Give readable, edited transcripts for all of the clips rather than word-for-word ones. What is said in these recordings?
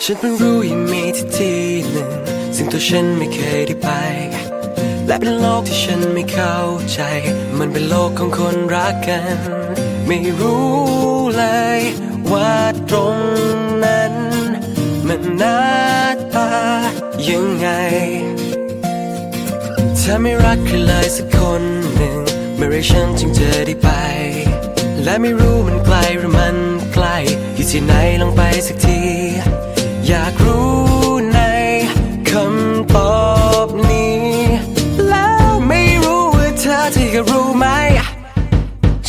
ฉันเพิ่งรู้ยังมีที่หนึ่งซึ่งตัวฉันไม่เคยได้ไปและเป็นโลกที่ฉันไม่เข้าใจมันเป็นโลกของคนรักกันไม่รู้เลยว่าตรงนั้นมันหน้าตายังไงถ้าไม่รักใครเลยสักคนหนึ่งเมื่อไรฉันจึงจะได้ไปและไม่รู้มันไกลหรือมันใกล้อยู่ที่ไหนลองไปสักทีอยากรู้ในคำตอบนี้แล้วไม่รู้ว่าเธอที่ก็รู้ไหม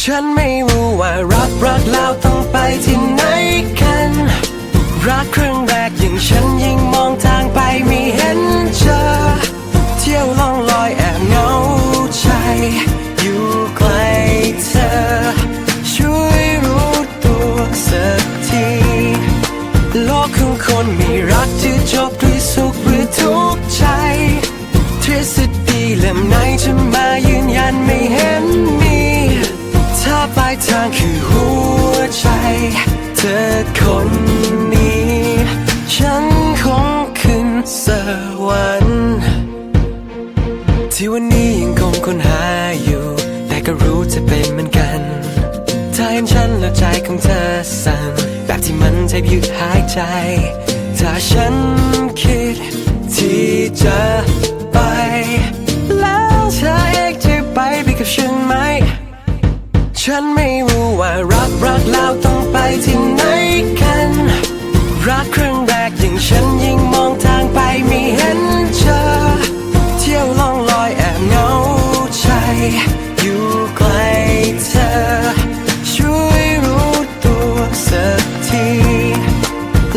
ฉันไม่รู้ว่ารักแล้วต้องไปที่ไหนกันรักครั้งแรกอย่างฉันยิ่งมองทางไปไม่เห็นเธอเที่ยวล่องลอยแอบเหงาใจอยู่ใกล้เธอช่วยรู้ตัวสักทีโลกของคนมีรักที่จบด้วยสุขหรือทุกข์ใจทฤษฎีเล่มไหนจะมายืนยันไม่เห็นมีถ้าปลายทางคือหัวใจเธอคนนี้ฉันคงขึ้นสวรรค์ที่วันนี้ยังคงค้นหาอยู่แต่ก็รู้จะเป็นเหมือนกันถ้าเห็นฉันแล้วใจของเธอสั่นแบบที่มันแทบหยุดหายใจถ้าฉันคิดที่จะไปแล้วเธอเองจะไปกับฉันไหมฉันไม่รู้ว่ารักแล้วต้องไปที่ไหนกันรักครั้งแรกอย่างฉันยิ่งมองทางไปไม่เห็นเธอเที่ยวล่องลอยแอบเหงาใจอยู่ใกล้เธอช่วยรู้ตัวสักที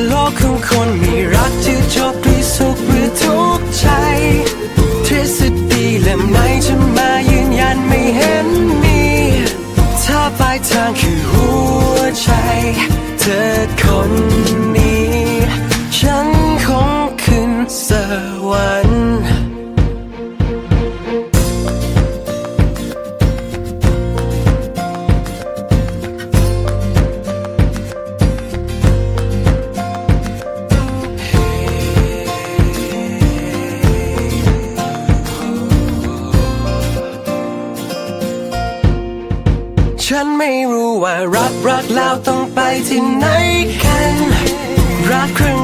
โลกของคนมีรักที่จบด้วยสุขหรือทุกข์ใจทฤษฎีเล่มไหนจะมายืนยันไม่เห็นมีถ้าปลายทางคือหัวใจเธอคนนี้ฉันคงขึ้นสวรรค์ฉันไม่รู้ว่ารักแล้วต้องไปที่ไหนกันรักครั้ง